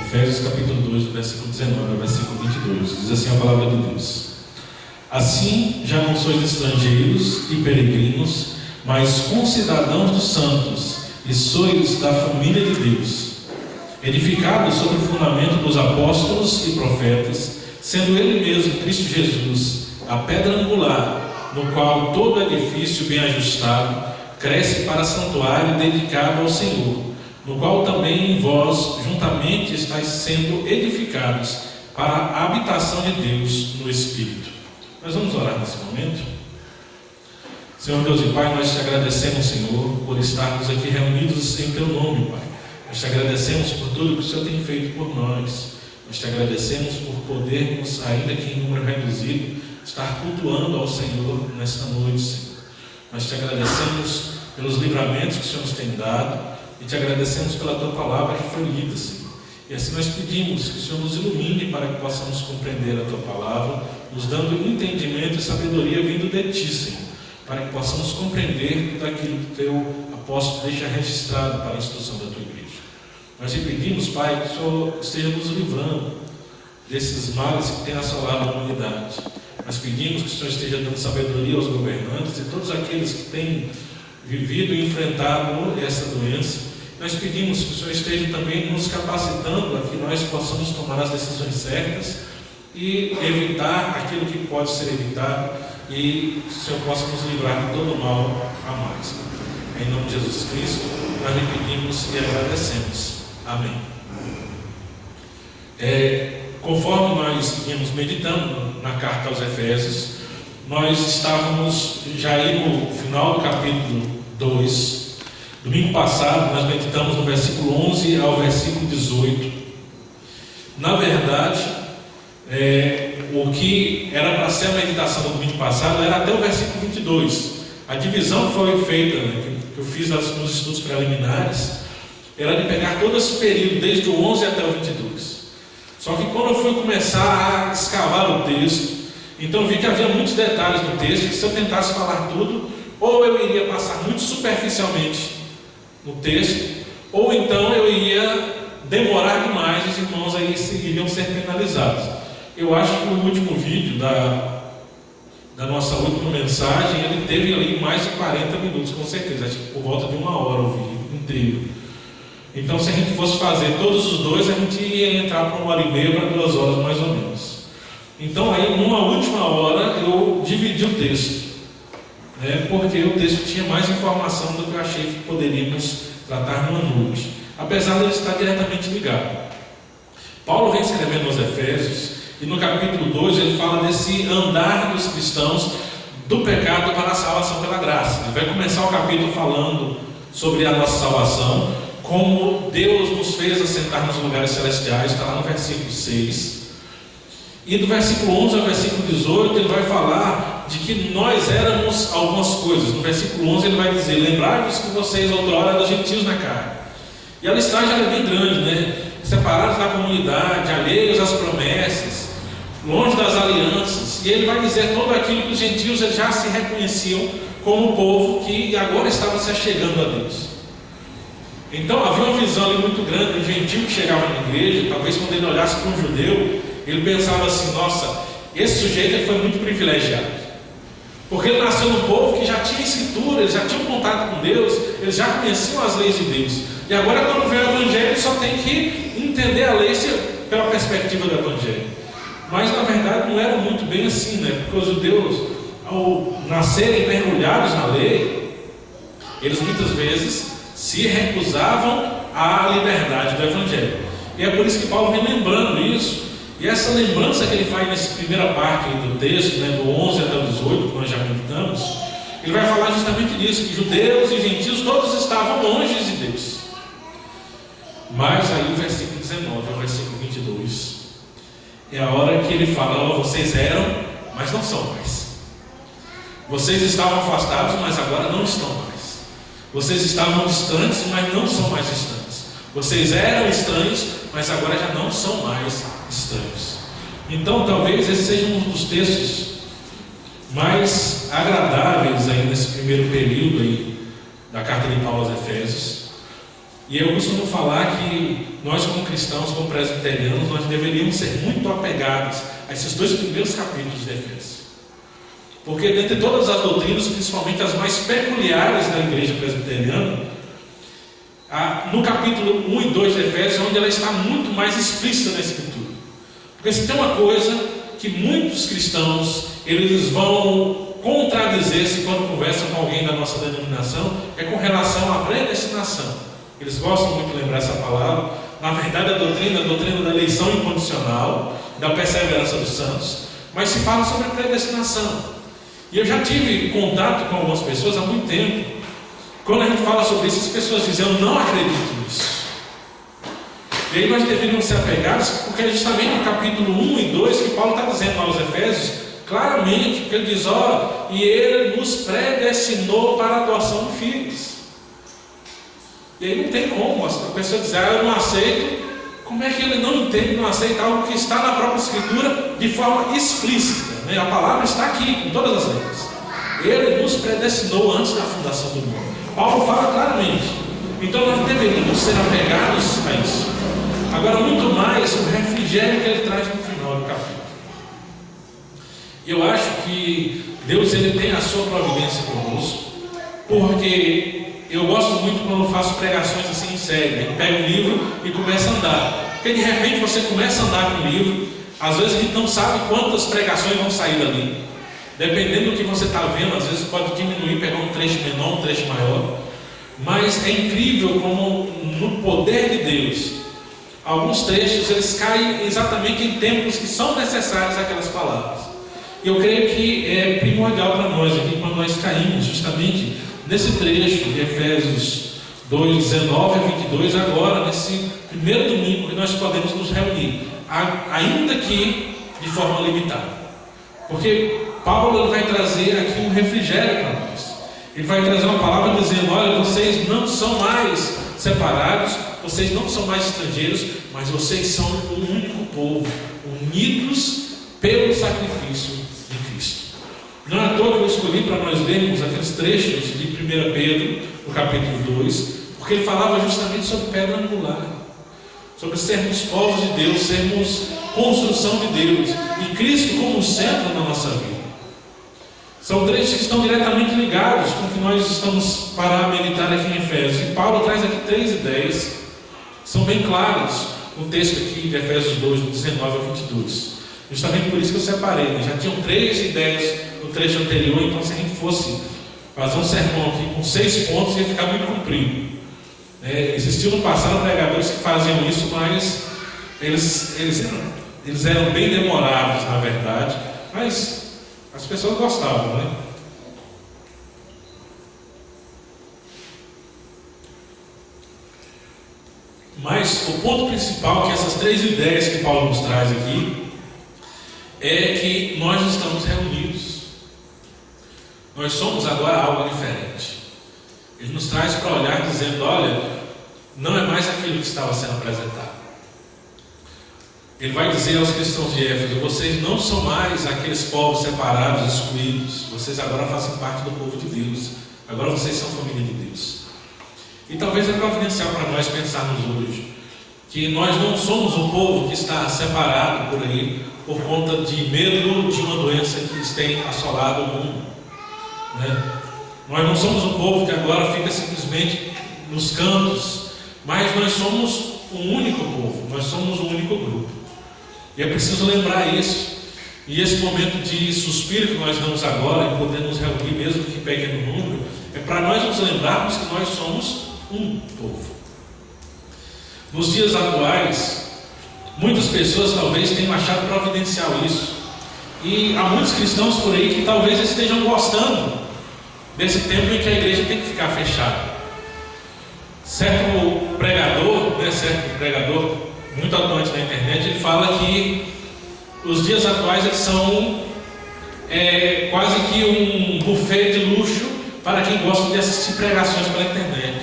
Efésios capítulo 2, do versículo 19 ao versículo 22. Diz assim a palavra de Deus: Assim já não sois estrangeiros e peregrinos, mas concidadãos dos santos, e sois da família de Deus, edificados sobre o fundamento dos apóstolos e profetas, sendo Ele mesmo, Cristo Jesus, a pedra angular, no qual todo edifício bem ajustado cresce para santuário dedicado ao Senhor, no qual também em vós juntamente estáis sendo edificados para a habitação de Deus no Espírito. Nós vamos orar nesse momento. Senhor Deus e Pai, nós te agradecemos, Senhor, por estarmos aqui reunidos em Teu nome, Pai. Nós te agradecemos por tudo que o Senhor tem feito por nós. Nós te agradecemos por podermos, ainda que em número reduzido, estar cultuando ao Senhor nesta noite, Senhor. Nós te agradecemos pelos livramentos que o Senhor nos tem dado e te agradecemos pela Tua palavra que foi lida, Senhor. E assim nós pedimos que o Senhor nos ilumine para que possamos compreender a Tua palavra, nos dando entendimento e sabedoria vindo de Ti, Senhor, para que possamos compreender tudo aquilo que o Teu apóstolo deixa registrado para a instrução da Tua igreja. Nós te pedimos, Pai, que o Senhor esteja nos livrando desses males que têm assolado a humanidade. Nós pedimos que o Senhor esteja dando sabedoria aos governantes e todos aqueles que têm vivido e enfrentado essa doença. Nós pedimos que o Senhor esteja também nos capacitando a que nós possamos tomar as decisões certas e evitar aquilo que pode ser evitado, e que o Senhor possa nos livrar de todo mal a mais. Em nome de Jesus Cristo, nós lhe pedimos e agradecemos. Amém. Conforme nós vínhamos meditando na carta aos Efésios, nós estávamos já aí no final do capítulo 2. Domingo passado nós meditamos no versículo 11 ao versículo 18. Na verdade, o que era para ser a meditação do domingo passado era até o versículo 22. A divisão que foi feita, que eu fiz nos estudos preliminares, era de pegar todo esse período, desde o 11 até o 22. Só que quando eu fui começar a escavar o texto, então eu vi que havia muitos detalhes no texto, e se eu tentasse falar tudo, ou eu iria passar muito superficialmente no texto, ou então eu iria demorar demais, os irmãos aí iriam ser penalizados. Eu acho que o último vídeo da nossa última mensagem, ele teve ali mais de 40 minutos, com certeza, acho que por volta de 1 hora o vídeo inteiro. Então, se a gente fosse fazer todos os dois, a gente ia entrar para 1h30 para 2 horas mais ou menos. Então, aí, numa última hora, eu dividi o texto, porque o texto tinha mais informação do que eu achei que poderíamos tratar numa noite, apesar de ele estar diretamente ligado. Paulo vem escrevendo aos Efésios, e no capítulo 2 ele fala desse andar dos cristãos do pecado para a salvação pela graça. Ele vai começar o capítulo falando sobre a nossa salvação, como Deus nos fez assentar nos lugares celestiais, está lá no versículo 6. E do versículo 11 ao versículo 18 ele vai falar de que nós éramos algumas coisas. No versículo 11 ele vai dizer: lembrai-vos que vocês outrora eram gentios na carne. E a listagem é bem grande, separados da comunidade, alheios às promessas, longe das alianças. E ele vai dizer todo aquilo que os gentios já se reconheciam como o povo que agora estava se achegando a Deus. Então havia uma visão ali muito grande. O gentio que chegava na igreja, talvez quando ele olhasse para um judeu, ele pensava assim: nossa, esse sujeito ele foi muito privilegiado, porque ele nasceu num povo que já tinha escritura, eles já tinham contato com Deus, eles já conheciam as leis de Deus, e agora quando vem o evangelho ele só tem que entender a lei pela perspectiva do evangelho. Mas na verdade não era muito bem assim, porque os judeus, ao nascerem mergulhados na lei, eles muitas vezes se recusavam à liberdade do evangelho. E é por isso que Paulo vem lembrando isso. E essa lembrança que ele faz nessa primeira parte do texto, do 11 até o 18, que nós já comentamos, ele vai falar justamente disso, que judeus e gentios todos estavam longe de Deus. Mas aí o versículo 19 ao versículo 22 é a hora que ele fala: vocês eram, mas não são mais. Vocês estavam afastados, mas agora não estão mais. Vocês estavam distantes, mas não são mais distantes. Vocês eram estranhos, mas agora já não são mais estranhos. Então talvez esse seja um dos textos mais agradáveis aí nesse primeiro período aí da carta de Paulo aos Efésios, E eu costumo falar que nós, como cristãos, como presbiterianos, nós deveríamos ser muito apegados a esses 2 primeiros capítulos de Efésios. Porque dentre todas as doutrinas, principalmente as mais peculiares da igreja presbiteriana, no capítulo 1 e 2 de Efésios, onde ela está muito mais explícita na Escritura. Porque se tem uma coisa que muitos cristãos, eles vão contradizer-se quando conversam com alguém da nossa denominação, é com relação à predestinação. Eles gostam muito de lembrar essa palavra. Na verdade, a doutrina da eleição incondicional, da perseverança dos santos, mas se fala sobre a predestinação. E eu já tive contato com algumas pessoas há muito tempo. Quando a gente fala sobre isso, as pessoas dizem: eu não acredito nisso. E aí nós deveríamos ser apegados, porque é justamente no capítulo 1 e 2 que Paulo está dizendo aos Efésios, claramente, porque ele diz: e ele nos predestinou para a adoção de filhos. E aí não tem como a pessoa dizer: eu não aceito. Como é que ele não entende, não aceita algo que está na própria Escritura de forma explícita, né? A palavra está aqui, com todas as letras. Ele nos predestinou antes da fundação do mundo. Paulo fala claramente. Então nós deveríamos ser apegados a isso. Agora, muito mais o refrigério que ele traz no final do capítulo. E eu acho que Deus, ele tem a sua providência conosco, porque eu gosto muito quando eu faço pregações assim em série. A gente pega um livro e começa a andar. Porque de repente você começa a andar com o livro, às vezes a gente não sabe quantas pregações vão sair dali. Dependendo do que você está vendo, às vezes pode diminuir, pegar um trecho menor, um trecho maior. Mas é incrível como no poder de Deus, alguns trechos eles caem exatamente em tempos que são necessários aquelas palavras. E eu creio que é primordial para nós aqui, quando nós caímos justamente nesse trecho de Efésios 2, 19 a 22, agora, nesse primeiro domingo que nós podemos nos reunir, ainda que de forma limitada. Porque Paulo ele vai trazer aqui um refrigério para nós. Ele vai trazer uma palavra dizendo: olha, vocês não são mais separados, vocês não são mais estrangeiros, mas vocês são um único povo, unidos pelo sacrifício de Cristo. Não é à toa que eu escolhi para nós lermos aqueles trechos de 1 Pedro, no capítulo 2, porque ele falava justamente sobre pedra angular, sobre sermos povos de Deus, sermos construção de Deus, e Cristo como centro na nossa vida. São trechos que estão diretamente ligados com o que nós estamos para meditar aqui em Efésios. E Paulo traz aqui 3 ideias, que são bem claras no texto aqui de Efésios 2, 19 a 22. Justamente por isso que eu separei, né? Já tinham 3 ideias no trecho anterior, então se a gente fosse fazer um sermão aqui com 6 pontos, ia ficar muito comprido. Existiam no passado pregadores que faziam isso, mas eles eram bem demorados, na verdade, mas as pessoas gostavam, né? Mas o ponto principal que essas 3 ideias que Paulo nos traz aqui é que nós estamos reunidos. Nós somos agora algo diferente. Ele nos traz para olhar dizendo: olha, não é mais aquilo que estava sendo apresentado. Ele vai dizer aos cristãos de Éfeso: vocês não são mais aqueles povos separados, excluídos. Vocês agora fazem parte do povo de Deus. Agora vocês são família de Deus. E talvez é providencial para nós pensarmos hoje que nós não somos um povo que está separado por aí por conta de medo de uma doença que tem assolado o mundo, né? Nós não somos um povo que agora fica simplesmente nos cantos, mas nós somos um único povo, nós somos um único grupo. E é preciso lembrar isso. E esse momento de suspiro que nós damos agora, em poder nos reunir mesmo que pequeno número, é para nós nos lembrarmos que nós somos um povo. Nos dias atuais, muitas pessoas talvez tenham achado providencial isso. E há muitos cristãos por aí que talvez estejam gostando desse tempo em que a igreja tem que ficar fechada. Certo pregador muito atuante na internet, ele fala que os dias atuais eles são quase que um buffet de luxo para quem gosta de assistir pregações pela internet,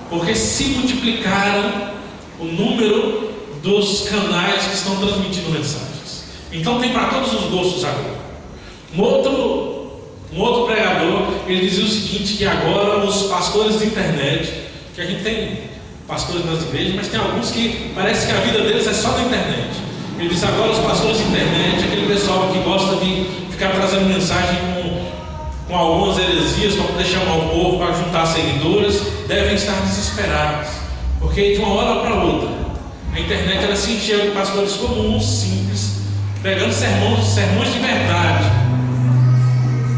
porque se multiplicaram o número dos canais que estão transmitindo mensagens. Então tem para todos os gostos agora. Um outro pregador, ele dizia o seguinte, que agora os pastores de internet, que a gente tem pastores nas igrejas, mas tem alguns que parece que a vida deles é só na internet. Ele diz: agora os pastores de internet, aquele pessoal que gosta de ficar trazendo mensagem com algumas heresias para poder chamar o povo, para juntar seguidores, devem estar desesperados, porque de uma hora para outra a internet ela se encheu de pastores comuns, simples, pregando sermões de verdade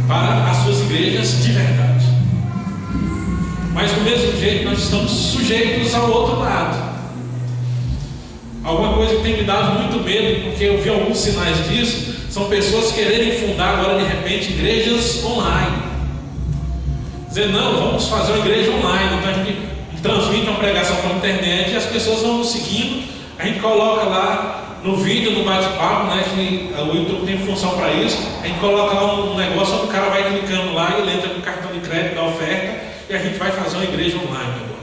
para as suas igrejas de verdade. Mas do mesmo jeito nós estamos sujeitos ao outro lado. Alguma coisa que tem me dado muito medo, porque eu vi alguns sinais disso, são pessoas quererem fundar agora de repente igrejas online. Dizer: não, vamos fazer uma igreja online. Então a gente transmite uma pregação pela internet e as pessoas vão nos seguindo. A gente coloca lá no vídeo, no bate-papo, né, que o YouTube tem função para isso. A gente coloca lá um negócio onde o cara vai clicando lá e ele entra com o cartão de crédito da oferta e a gente vai fazer uma igreja online agora.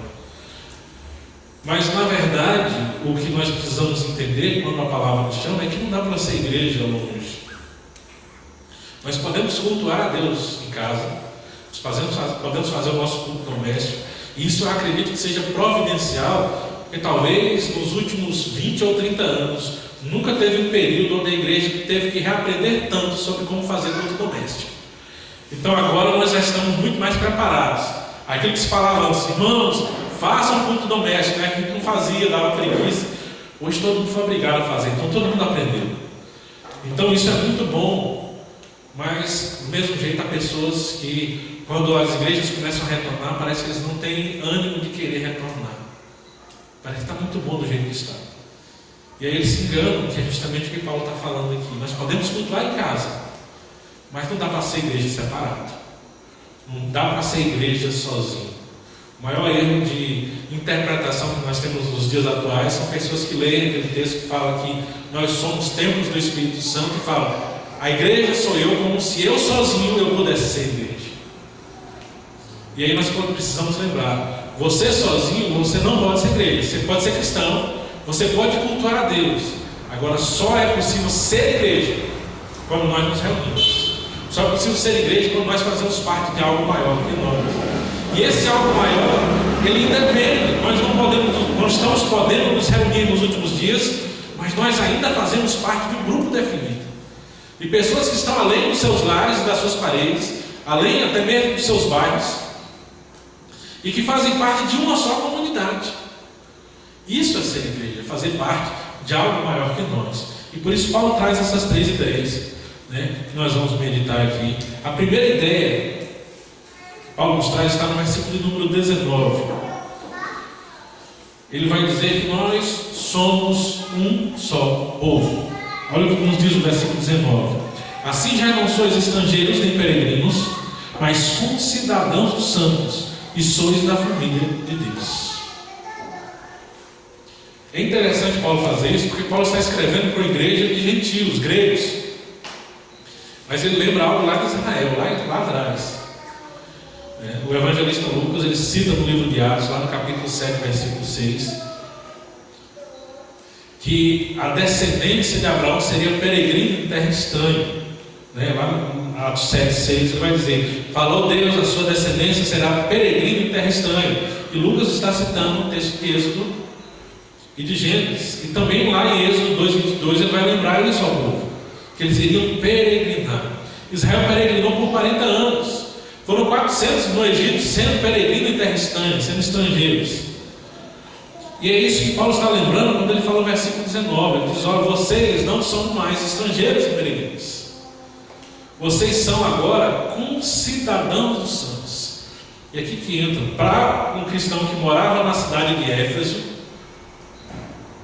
Mas na verdade, o que nós precisamos entender quando a palavra nos chama é que não dá para ser igreja longe. Nós podemos cultuar a Deus em casa, podemos fazer o nosso culto doméstico, e isso eu acredito que seja providencial, porque talvez nos últimos 20 ou 30 anos nunca teve um período onde a igreja teve que reaprender tanto sobre como fazer culto doméstico. Então agora nós já estamos muito mais preparados. Aquilo que se falava antes: irmãos, façam culto doméstico, né? Que a gente não fazia, dava preguiça. Hoje todo mundo foi obrigado a fazer, então todo mundo aprendeu. Então isso é muito bom, mas do mesmo jeito há pessoas que, quando as igrejas começam a retornar, parece que eles não têm ânimo de querer retornar. Parece que está muito bom do jeito que está. E aí eles se enganam, que é justamente o que Paulo está falando aqui. Nós podemos cultuar em casa, mas não dá para ser igreja separado. Não dá para ser igreja sozinho. O maior erro de interpretação que nós temos nos dias atuais são pessoas que leem aquele texto que fala que nós somos templos do Espírito Santo e falam: a igreja sou eu, como se eu sozinho eu pudesse ser igreja. E aí nós precisamos lembrar: você sozinho você não pode ser igreja. Você pode ser cristão, você pode cultuar a Deus. Agora só é possível ser igreja quando nós nos reunimos. Só é possível ser igreja quando nós fazemos parte de algo maior do que nós. E esse algo maior, ele independe. Nós estamos podendo nos reunir nos últimos dias, mas nós ainda fazemos parte de um grupo definido. De pessoas que estão além dos seus lares e das suas paredes, além até mesmo dos seus bairros, e que fazem parte de uma só comunidade. Isso é ser igreja, fazer parte de algo maior que nós. E por isso Paulo traz essas 3 ideias, né, que nós vamos meditar aqui. A primeira ideia que Paulo nos traz está no versículo de número 19. Ele vai dizer que nós somos um só povo. Olha o que nos diz o versículo 19: assim já não sois estrangeiros nem peregrinos, mas concidadãos dos santos, e sois da família de Deus. É interessante Paulo fazer isso, porque Paulo está escrevendo para uma igreja de gentios, gregos, mas ele lembra algo lá de Israel, lá atrás. O evangelista Lucas, ele cita no livro de Atos, lá no capítulo 7, versículo 6, que a descendência de Abraão seria peregrino em terra estranha. Lá no Atos 7, 6, ele vai dizer: falou Deus, a sua descendência será peregrino em terra estranha. E Lucas está citando um texto de Êxodo e de Gênesis. E também lá em Êxodo 2, 22, ele vai lembrar isso ao povo, que eles iriam peregrinar. Israel peregrinou por 40 anos. Foram 400 no Egito sendo peregrino em terra estranha, sendo estrangeiros. E é isso que Paulo está lembrando quando ele fala no versículo 19. Ele diz: olha, vocês não são mais estrangeiros e peregrinos. Vocês são agora concidadãos dos santos. E aqui que entra, para um cristão que morava na cidade de Éfeso,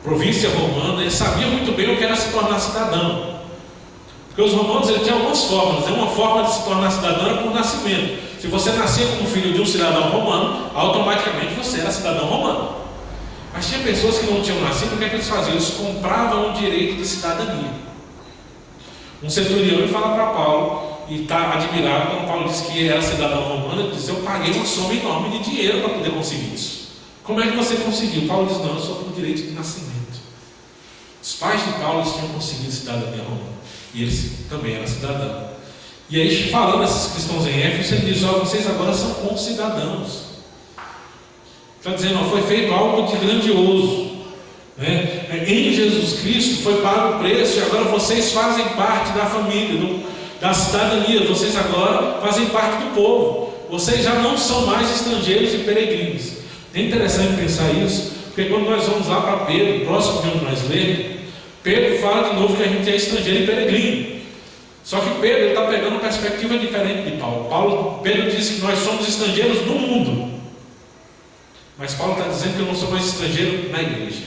província romana, ele sabia muito bem o que era se tornar cidadão. Porque os romanos tinham algumas formas. Uma forma de se tornar cidadão era por nascimento. Se você nascia como filho de um cidadão romano, automaticamente você era cidadão romano. Mas tinha pessoas que não tinham nascido. O que é que eles faziam? Eles compravam o direito de cidadania. Um centurião ele fala para Paulo, e está admirado quando Paulo diz que era cidadão romano. Ele diz: eu paguei uma soma enorme de dinheiro para poder conseguir isso. Como é que você conseguiu? Paulo diz: não, eu sou por direito de nascimento. Os pais de Paulo tinham conseguido cidadania romana, e eles também eram cidadãos. E aí, falando a esses cristãos em Éfeso, ele diz: ó, vocês agora são concidadãos. Está dizendo, foi feito algo de grandioso, né? Em Jesus Cristo foi pago o preço, e agora vocês fazem parte da família, da cidadania, vocês agora fazem parte do povo, vocês já não são mais estrangeiros e peregrinos. É interessante pensar isso, porque quando nós vamos lá para Pedro, próximo de onde nós lemos, Pedro fala de novo que a gente é estrangeiro e peregrino. Só que Pedro está pegando uma perspectiva diferente de Paulo. Pedro diz que nós somos estrangeiros no mundo, mas Paulo está dizendo que eu não sou mais estrangeiro na igreja.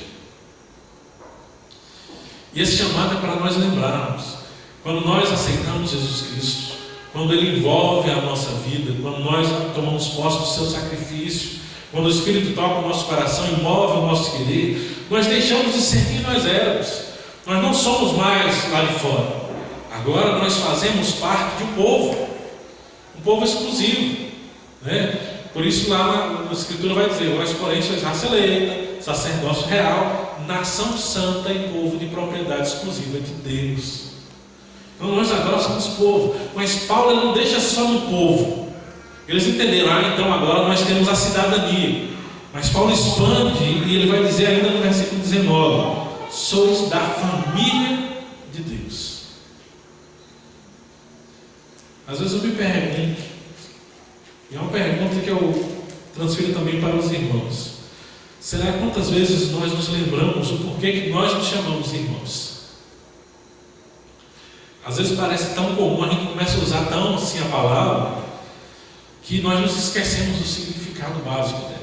E esse chamado é para nós lembrarmos, quando nós aceitamos Jesus Cristo, quando Ele envolve a nossa vida, quando nós tomamos posse do seu sacrifício, quando o Espírito toca o nosso coração e move o nosso querer, nós deixamos de ser quem nós éramos. Nós não somos mais lá de fora. Agora nós fazemos parte de um povo exclusivo, né? Por isso lá na Escritura vai dizer, vós porém sois raça eleita, sacerdócio real, nação santa e povo de propriedade exclusiva de Deus. Então nós agora somos povo, mas Paulo ele não deixa só no povo. Eles entenderam, então agora nós temos a cidadania, mas Paulo expande e ele vai dizer ainda no versículo 19, sois da família de Deus. Às vezes eu me pergunto, e é uma pergunta que eu transfiro também para os irmãos, será quantas vezes nós nos lembramos o porquê que nós nos chamamos irmãos? Às vezes parece tão comum, a gente começa a usar tão assim a palavra, que nós nos esquecemos do significado básico dela.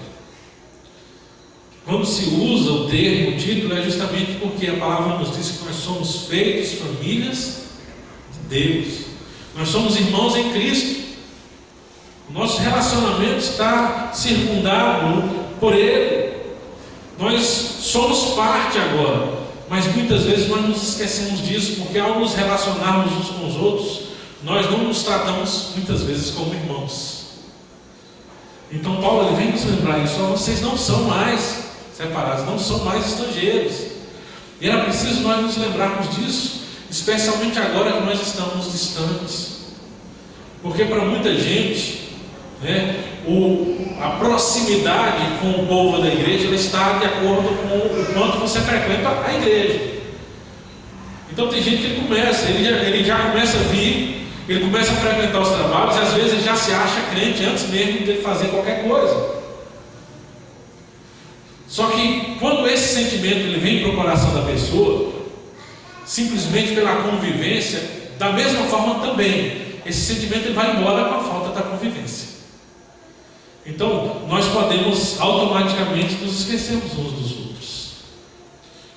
Quando se usa o termo, o título, é justamente porque a palavra nos diz que nós somos feitos famílias de Deus. Nós somos irmãos em Cristo. O nosso relacionamento está circundado por Ele. Nós somos parte agora, mas muitas vezes nós nos esquecemos disso, porque ao nos relacionarmos uns com os outros, nós não nos tratamos muitas vezes como irmãos. Então Paulo ele vem nos lembrar isso, vocês não são mais separados, não são mais estrangeiros. E era preciso nós nos lembrarmos disso, especialmente agora que nós estamos distantes. Porque para muita gente, né, a proximidade com o povo da igreja ela está de acordo com o quanto você frequenta a igreja. Então tem gente que ele já começa a vir, ele começa a frequentar os trabalhos, e às vezes ele já se acha crente antes mesmo de fazer qualquer coisa. Só que quando esse sentimento ele vem para o coração da pessoa, simplesmente pela convivência, da mesma forma também, esse sentimento ele vai embora com a falta da convivência. Então, nós podemos automaticamente nos esquecermos uns dos outros.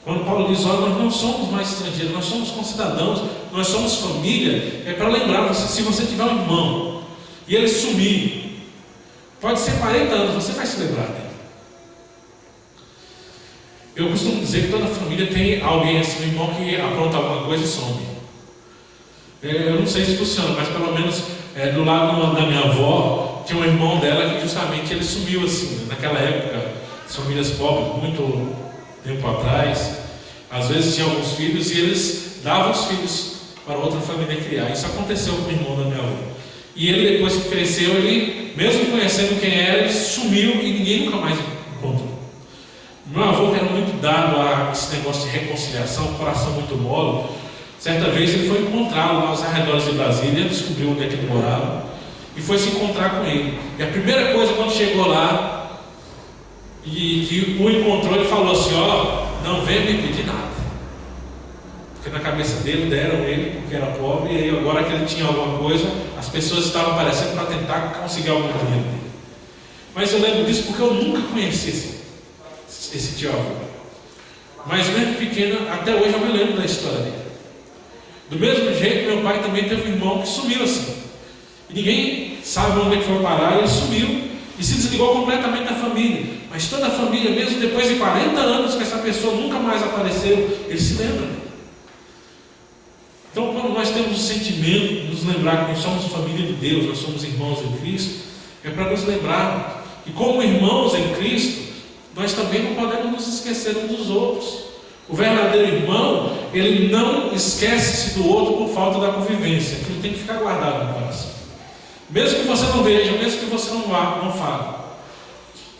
Quando Paulo diz, olha, nós não somos mais estrangeiros, nós somos concidadãos, nós somos família, é para lembrar você, se você tiver um irmão e ele sumir, pode ser 40 anos, você vai se lembrar dele. Eu costumo dizer que toda família tem alguém assim, um irmão que apronta alguma coisa e some. Eu não sei se funciona, mas pelo menos do lado da minha avó, tinha um irmão dela que justamente ele sumiu assim, naquela época, as famílias pobres, muito tempo atrás, às vezes tinham alguns filhos e eles davam os filhos para outra família criar. Isso aconteceu com o irmão da minha avó. E ele, depois que cresceu, ele, mesmo conhecendo quem era, ele sumiu e ninguém nunca mais encontrou. Meu avô era muito dado a esse negócio de reconciliação, um coração muito mole. Certa vez ele foi encontrá-lo lá aos arredores de Brasília, descobriu onde é que ele morava e foi se encontrar com ele. E a primeira coisa, quando chegou lá e que o encontrou, ele falou assim, ó, não venha me pedir nada. Porque na cabeça dele deram ele porque era pobre, e aí agora que ele tinha alguma coisa, as pessoas estavam aparecendo para tentar conseguir algum dinheiro dele. Mas eu lembro disso porque eu nunca conheci esse tio avô. Mas mesmo pequeno, até hoje eu me lembro da história dele. Do mesmo jeito, meu pai também teve um irmão que sumiu assim. E ninguém sabe onde ele foi parar, ele sumiu e se desligou completamente da família. Mas toda a família, mesmo depois de 40 anos que essa pessoa nunca mais apareceu, ele se lembra. Então, quando nós temos o sentimento de nos lembrar que nós somos família de Deus, nós somos irmãos em Cristo, é para nos lembrar que, como irmãos em Cristo, nós também não podemos nos esquecer uns dos outros. O verdadeiro irmão, ele não esquece-se do outro por falta da convivência. Aquilo tem que ficar guardado no coração. Mesmo que você não veja, mesmo que você não fale.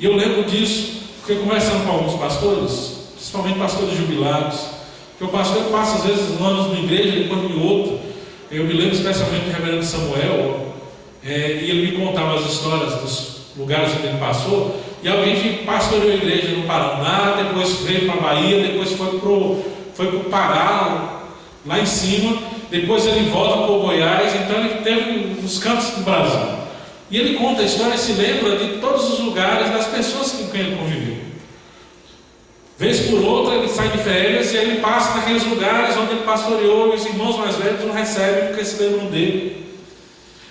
E eu lembro disso, porque conversando com alguns pastores, principalmente pastores jubilados, que o pastor passa às vezes anos numa igreja, depois em outra. Eu me lembro especialmente do reverendo Samuel, e ele me contava as histórias dos lugares onde ele passou, e alguém que pastoreou a igreja no Paraná, depois veio para a Bahia, depois foi para o Pará, lá em cima, depois ele volta para o Goiás, então ele teve uns cantos do Brasil. E ele conta a história e se lembra de todos os lugares, das pessoas com quem ele conviveu. Vez por outra ele sai de férias e aí ele passa naqueles lugares onde ele pastoreou e os irmãos mais velhos não recebem porque se lembram dele.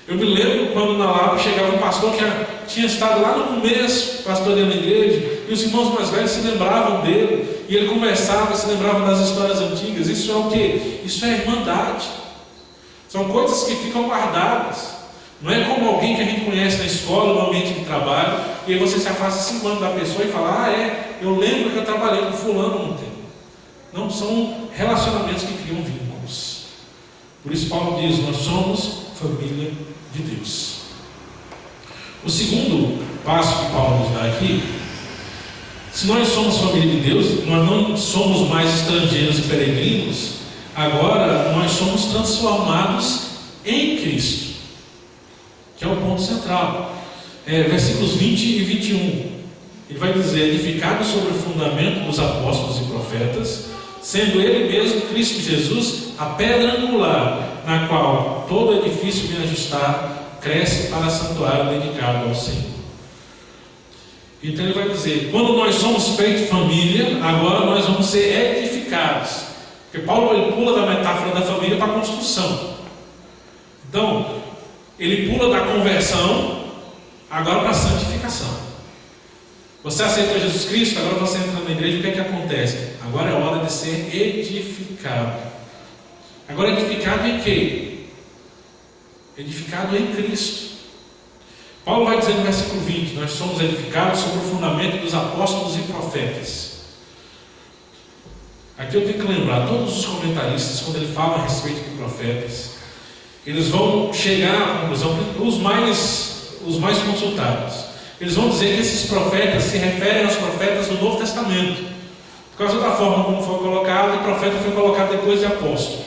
Eu me lembro quando na Lapa chegava um pastor que tinha estado lá no começo pastoreando a igreja e os irmãos mais velhos se lembravam dele e ele conversava, se lembrava das histórias antigas. Isso é o quê? Isso é irmandade. São coisas que ficam guardadas. Não é como alguém que a gente conhece na escola, no ambiente de trabalho, e aí você se afasta 5 anos da pessoa e fala: eu lembro que eu trabalhei com fulano ontem. Não, são relacionamentos que criam vínculos. Por isso Paulo diz: nós somos família de Deus. O segundo passo que Paulo nos dá aqui: se nós somos família de Deus, nós não somos mais estrangeiros e peregrinos, agora nós somos transformados em Cristo, que é o ponto central. Versículos 20 e 21, ele vai dizer: edificado sobre o fundamento dos apóstolos e profetas, sendo ele mesmo, Cristo Jesus, a pedra angular, na qual todo edifício bem ajustado cresce para santuário dedicado ao Senhor. Então ele vai dizer: quando nós somos feitos família, agora nós vamos ser edificados. Porque Paulo ele pula da metáfora da família para a construção. Então ele pula da conversão agora para a santificação. Você aceita Jesus Cristo, agora você entra na igreja, o que é que acontece? Agora é hora de ser edificado. Agora edificado em quê? Edificado em Cristo. Paulo vai dizer no versículo 20: nós somos edificados sobre o fundamento dos apóstolos e profetas. Aqui eu tenho que lembrar, todos os comentaristas, quando ele fala a respeito de profetas, eles vão chegar à conclusão, os mais consultados, eles vão dizer que esses profetas se referem aos profetas do Novo Testamento, por causa da forma como foi colocado. O profeta foi colocado depois de apóstolo,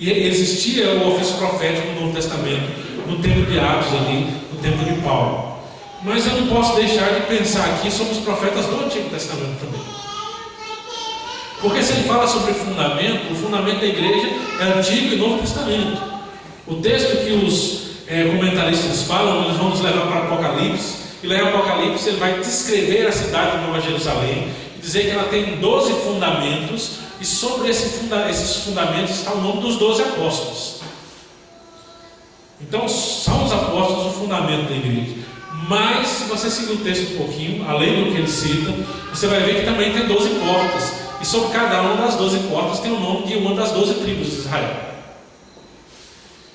e existia o ofício profético no Novo Testamento, no tempo de Atos ali, no tempo de Paulo. Mas eu não posso deixar de pensar aqui sobre os profetas do Antigo Testamento também, porque se ele fala sobre fundamento, o fundamento da igreja é Antigo e Novo Testamento. O texto que os comentaristas falam, eles vão nos levar para Apocalipse, e lá em Apocalipse ele vai descrever a cidade de Nova Jerusalém, e dizer que ela tem 12 fundamentos, e sobre esses fundamentos está o nome dos 12 apóstolos. Então são os apóstolos o fundamento da igreja. Mas se você seguir o texto um pouquinho, além do que ele cita, você vai ver que também tem 12 portas, e sobre cada uma das 12 portas tem o nome de uma das 12 tribos de Israel.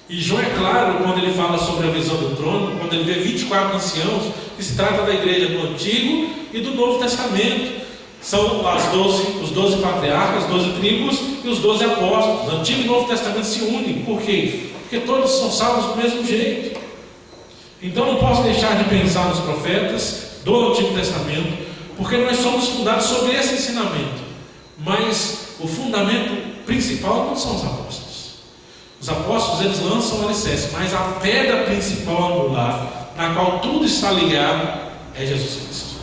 E João é claro quando ele fala sobre a visão do trono, quando ele vê 24 anciãos, que se trata da igreja do Antigo e do Novo Testamento. São os 12 patriarcas, 12 tribos e os 12 apóstolos. Antigo e Novo Testamento se unem. Por quê? Porque todos são salvos do mesmo jeito. Então não posso deixar de pensar nos profetas do Antigo Testamento, porque nós somos fundados sobre esse ensinamento. Mas o fundamento principal não são os apóstolos. Os apóstolos, eles lançam o alicerce, mas a pedra principal angular, na qual tudo está ligado, é Jesus Cristo.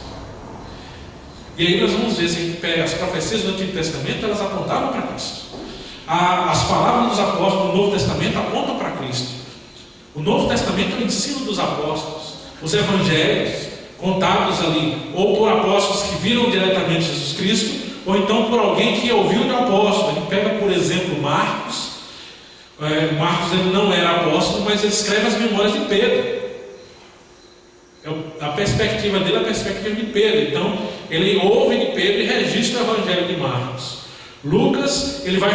E aí nós vamos ver, se a gente pega as profecias do Antigo Testamento, elas apontavam para Cristo. As palavras dos apóstolos do Novo Testamento apontam para Cristo. O Novo Testamento é o ensino dos apóstolos. Os evangelhos, contados ali, ou por apóstolos que viram diretamente Jesus Cristo, ou então por alguém que ouviu do apóstolo. Ele pega, por exemplo, Marcos. Marcos ele não era apóstolo, mas ele escreve as memórias de Pedro. A perspectiva dele é a perspectiva de Pedro. Então ele ouve de Pedro e registra o evangelho de Marcos. Lucas ele vai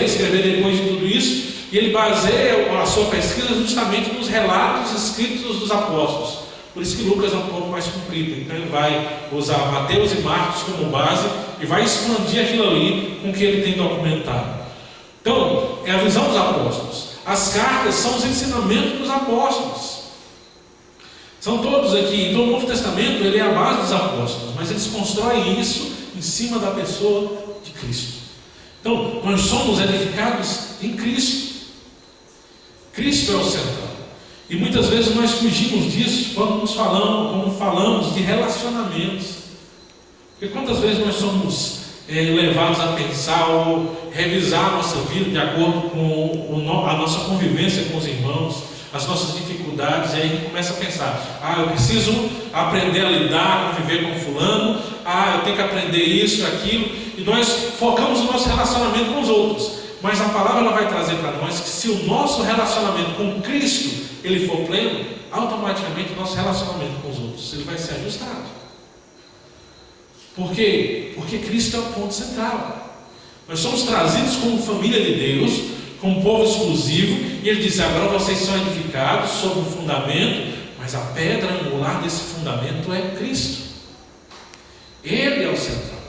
escrever depois de tudo isso, e ele baseia a sua pesquisa justamente nos relatos escritos dos apóstolos. Por isso que Lucas é um pouco mais comprido. Então ele vai usar Mateus e Marcos como base e vai expandir aquilo ali com o que ele tem documentado. Então, é a visão dos apóstolos. As cartas são os ensinamentos dos apóstolos. São todos aqui. Então o Novo Testamento ele é a base dos apóstolos, mas eles constroem isso em cima da pessoa de Cristo. Então nós somos edificados em Cristo. Cristo é o central. E muitas vezes nós fugimos disso quando falamos de relacionamentos. Porque quantas vezes nós somos levados a pensar ou revisar a nossa vida de acordo com a nossa convivência com os irmãos, as nossas dificuldades, e aí a gente começa a pensar: eu preciso aprender a lidar, conviver com fulano, eu tenho que aprender isso, aquilo, e nós focamos no nosso relacionamento com os outros. Mas a palavra ela vai trazer para nós que se o nosso relacionamento com Cristo ele for pleno, automaticamente o nosso relacionamento com os outros ele vai ser ajustado. Por quê? Porque Cristo é o ponto central. Nós somos trazidos como família de Deus, como povo exclusivo, e ele diz: agora vocês são edificados sobre um fundamento, mas a pedra angular desse fundamento é Cristo. Ele é o central.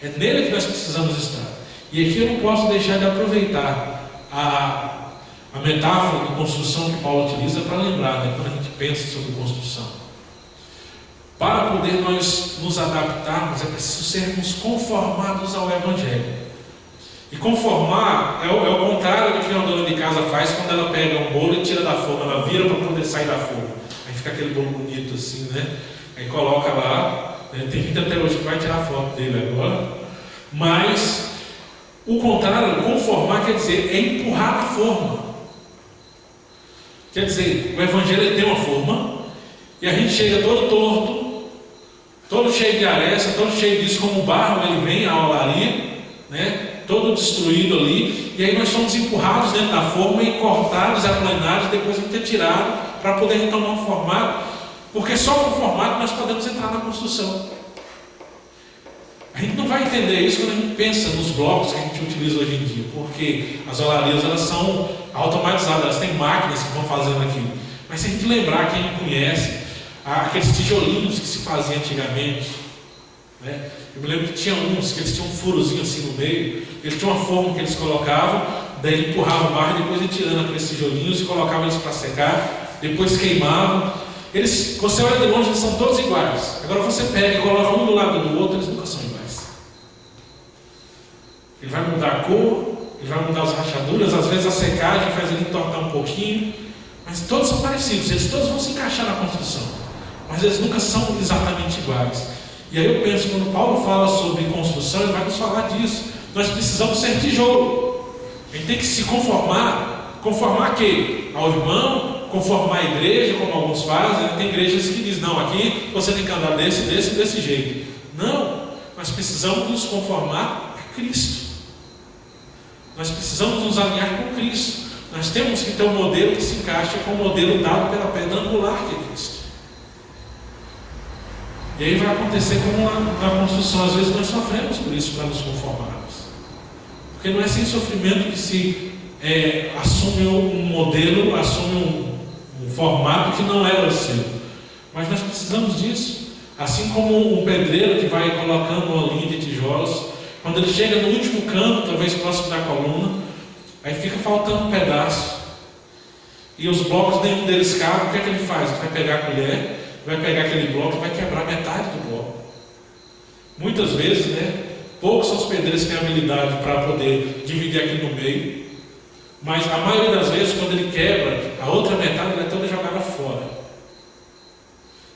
É nele que nós precisamos estar. E aqui eu não posso deixar de aproveitar a metáfora de construção que Paulo utiliza para lembrar, quando a gente pensa sobre construção. Para poder nós nos adaptarmos, é preciso sermos conformados ao Evangelho. E conformar é o contrário do que uma dona de casa faz quando ela pega um bolo e tira da forma, ela vira para poder sair da forma. Aí fica aquele bolo bonito assim, Aí coloca lá, tem gente até hoje que vai tirar foto dele agora. Mas o contrário, conformar quer dizer é empurrar na forma. Quer dizer, o Evangelho tem uma forma e a gente chega todo torto, todo cheio de aresta, todo cheio disso, como o barro, ele vem à olaria, todo destruído ali, e aí nós somos empurrados dentro da forma e cortados, aplanados, depois de ter tirado para poder retomar um formato, porque só com o formato nós podemos entrar na construção. A gente não vai entender isso quando a gente pensa nos blocos que a gente utiliza hoje em dia, porque as olarias elas são automatizadas, elas têm máquinas que vão fazendo aquilo. Mas se a gente lembrar, quem não conhece, aqueles tijolinhos que se faziam antigamente, eu me lembro que tinha uns que eles tinham um furozinho assim no meio, eles tinham uma forma que eles colocavam, daí ele empurrava o barro, depois ia tirando aqueles tijolinhos e colocava eles para secar, depois queimavam. Você olha de longe, eles são todos iguais. Agora você pega e coloca um do lado do outro, eles nunca são iguais. Ele vai mudar a cor, ele vai mudar as rachaduras, às vezes a secagem faz ele entortar um pouquinho, mas todos são parecidos, eles todos vão se encaixar na construção, mas eles nunca são exatamente iguais. E aí eu penso, quando Paulo fala sobre construção, ele vai nos falar disso. Nós precisamos ser tijolo. A gente tem que se conformar. Conformar a quê? Ao irmão, conformar a igreja, como alguns fazem. Tem igrejas que dizem: não, aqui você tem que andar desse jeito. Não, nós precisamos nos conformar a Cristo. Nós precisamos nos alinhar com Cristo. Nós temos que ter um modelo que se encaixe com o modelo dado pela pedra angular que é Cristo. E aí vai acontecer como na construção, às vezes nós sofremos por isso para nos conformarmos. Porque não é sem sofrimento que se assume um modelo, assume um formato que não era o seu. Mas nós precisamos disso. Assim como um pedreiro que vai colocando uma linha de tijolos, quando ele chega no último canto, talvez próximo da coluna, aí fica faltando um pedaço. E os blocos, nenhum deles cabe, o que é que ele faz? Ele vai pegar a colher, vai pegar aquele bloco e vai quebrar metade do bloco. Muitas vezes, poucos são os pedreiros que têm habilidade para poder dividir aquilo no meio, mas a maioria das vezes, quando ele quebra, a outra metade é toda jogada fora.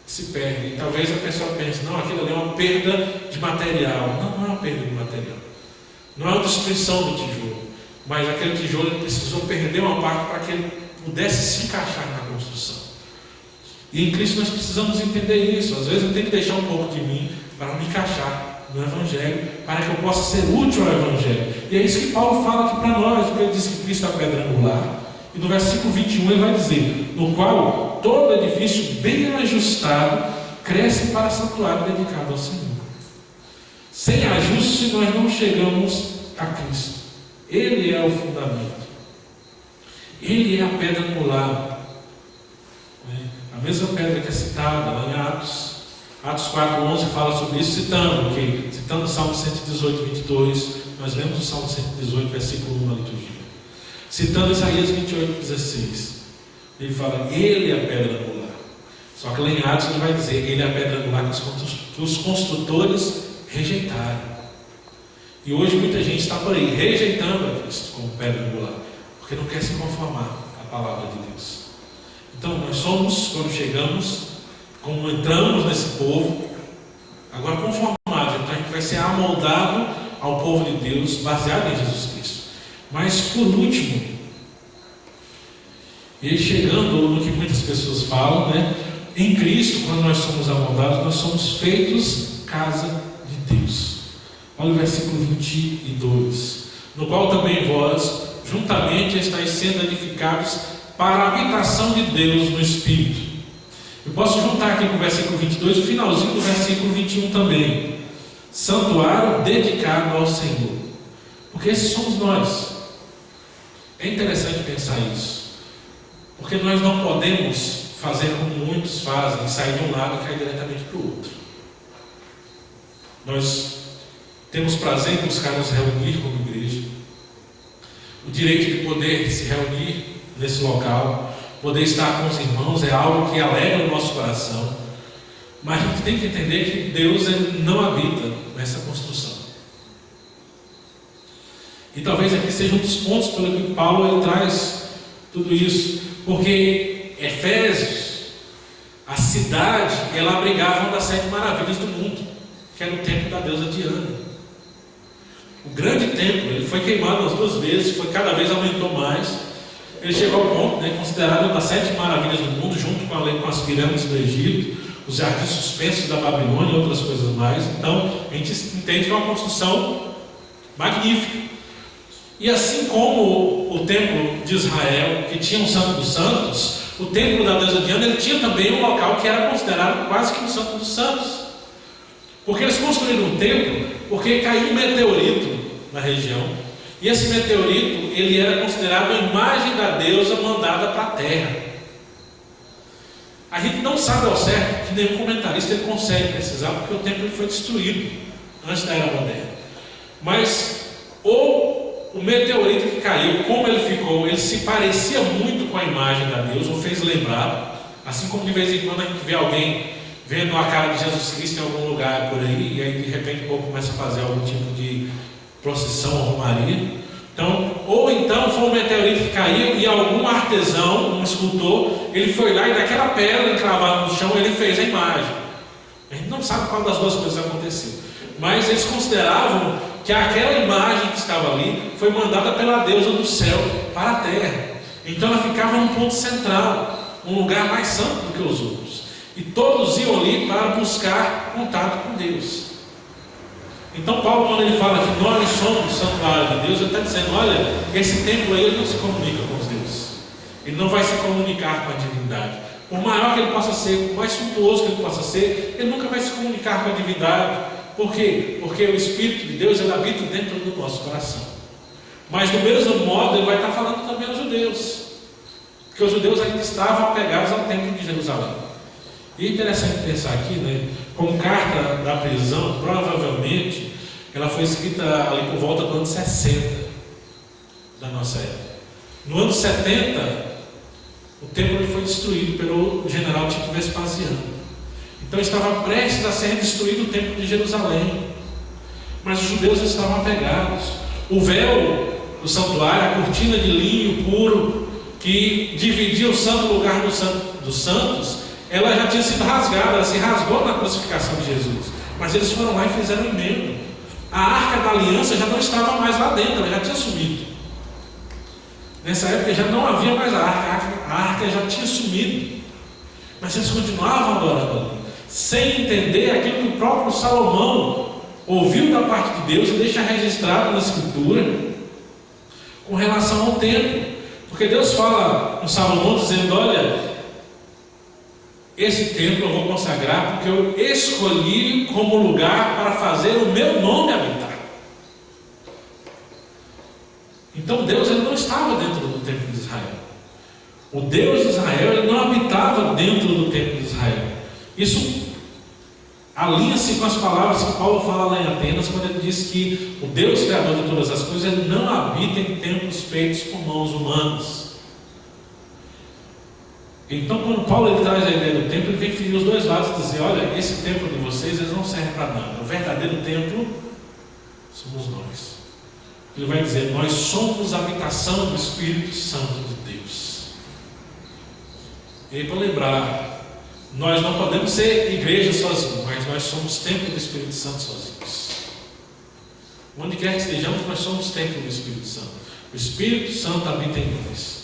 Se perde. E talvez a pessoa pense: não, aquilo ali é uma perda de material. Não é uma perda de material. Não é uma destruição do tijolo. Mas aquele tijolo ele precisou perder uma parte para que ele pudesse se encaixar na construção. E em Cristo nós precisamos entender isso. Às vezes eu tenho que deixar um pouco de mim para me encaixar no Evangelho, para que eu possa ser útil ao Evangelho. E é isso que Paulo fala aqui para nós, porque ele diz que Cristo é a pedra angular. E no versículo 21 ele vai dizer: no qual todo edifício bem ajustado cresce para santuário dedicado ao Senhor. Sem ajuste nós não chegamos a Cristo. Ele é o fundamento. Ele é a pedra angular. A mesma pedra que é citada lá em Atos 4:11 fala sobre isso, citando o Salmo 118, 22. Nós lemos o Salmo 118, versículo 1 na liturgia. Citando Isaías 28, 16. Ele fala: ele é a pedra angular. Só que lá em Atos ele vai dizer: ele é a pedra angular que os construtores rejeitaram. E hoje muita gente está por aí rejeitando a Cristo como pedra angular, porque não quer se conformar com a palavra de Deus. Então nós somos, quando chegamos, como entramos nesse povo, agora conformados. Então a gente vai ser amoldado ao povo de Deus, baseado em Jesus Cristo. Mas por último, e chegando no que muitas pessoas falam, né? Em Cristo, quando nós somos amoldados, nós somos feitos casa de Deus. Olha o versículo 22. No qual também vós, juntamente, estáis sendo edificados para a habitação de Deus no Espírito. Eu posso juntar aqui com o versículo 22, o finalzinho do versículo 21 também. Santuário dedicado ao Senhor. Porque esses somos nós. É interessante pensar isso. Porque nós não podemos fazer como muitos fazem, sair de um lado e cair diretamente para o outro. Nós temos prazer em buscar nos reunir como igreja. O direito de poder se reunir nesse local, poder estar com os irmãos, é algo que alegra o nosso coração. Mas a gente tem que entender que Deus ele não habita nessa construção. E talvez aqui seja um dos pontos pelo que Paulo ele traz tudo isso. Porque Efésios, a cidade, ela abrigava uma das 7 maravilhas do mundo, que era o templo da deusa Diana. O grande templo, ele foi queimado as 2 vezes, cada vez aumentou mais. Ele chegou ao ponto, considerado uma das 7 maravilhas do mundo, junto com as pirâmides do Egito, os jardins suspensos da Babilônia e outras coisas mais. Então, a gente entende que é uma construção magnífica. E assim como o templo de Israel, que tinha um Santo dos Santos, o templo da deusa Diana, ele tinha também um local que era considerado quase que um Santo dos Santos. Porque eles construíram um templo, porque caiu um meteorito na região, e esse meteorito, ele era considerado a imagem da deusa mandada para a terra. A gente não sabe ao certo, que nenhum comentarista ele consegue precisar, porque o templo foi destruído antes da Era Moderna. Mas o meteorito que caiu, como ele ficou, ele se parecia muito com a imagem da deusa, ou fez lembrar, assim como de vez em quando a gente vê alguém vendo a cara de Jesus Cristo em algum lugar por aí, e aí de repente o povo começa a fazer algum tipo de procissão ou romaria. Ou então foi um meteorito que caiu e algum artesão, um escultor, ele foi lá e daquela pedra encravada no chão ele fez a imagem. A gente não sabe qual das 2 coisas aconteceu, mas eles consideravam que aquela imagem que estava ali foi mandada pela deusa do céu para a terra. Então ela ficava num ponto central, um lugar mais santo do que os outros, e todos iam ali para buscar contato com Deus. Então Paulo, quando ele fala que nós somos o santuário de Deus, ele está dizendo: olha, esse templo aí ele não se comunica com os deuses, ele não vai se comunicar com a divindade. Por maior que ele possa ser, por mais suntuoso que ele possa ser, ele nunca vai se comunicar com a divindade. Por quê? Porque o Espírito de Deus ele habita dentro do nosso coração. Mas do mesmo modo ele vai estar falando também aos judeus, porque os judeus ainda estavam apegados ao templo de Jerusalém. E é interessante pensar aqui, como carta da prisão, provavelmente ela foi escrita ali por volta do ano 60 da nossa época. No ano 70, o templo foi destruído pelo general Tito Vespasiano. Então estava prestes a ser destruído o templo de Jerusalém, mas os judeus estavam apegados. O véu do santuário, a cortina de linho puro que dividia o santo lugar do santo dos santos, ela já tinha sido rasgada, ela se rasgou na crucificação de Jesus. Mas eles foram lá e fizeram emenda. A arca da aliança já não estava mais lá dentro, ela já tinha sumido. Nessa época já não havia mais a arca já tinha sumido. Mas eles continuavam adorando ali, sem entender aquilo que o próprio Salomão ouviu da parte de Deus e deixa registrado na Escritura com relação ao templo. Porque Deus fala com Salomão dizendo: olha, esse templo eu vou consagrar porque eu escolhi como lugar para fazer o meu nome habitar. Então Deus ele não estava dentro do templo de Israel. O Deus de Israel ele não habitava dentro do templo de Israel. Isso alinha-se com as palavras que Paulo fala lá em Atenas, quando ele diz que o Deus criador de todas as coisas ele não habita em templos feitos por mãos humanas. Então, quando Paulo ele traz a ideia do templo, ele vem ferir os dois lados e dizer: olha, esse templo de vocês eles não serve para nada. O verdadeiro templo somos nós. Ele vai dizer: nós somos a habitação do Espírito Santo de Deus. E aí, para lembrar, nós não podemos ser igreja sozinhos, mas nós somos templo do Espírito Santo sozinhos. Onde quer que estejamos, nós somos templo do Espírito Santo. O Espírito Santo habita em nós.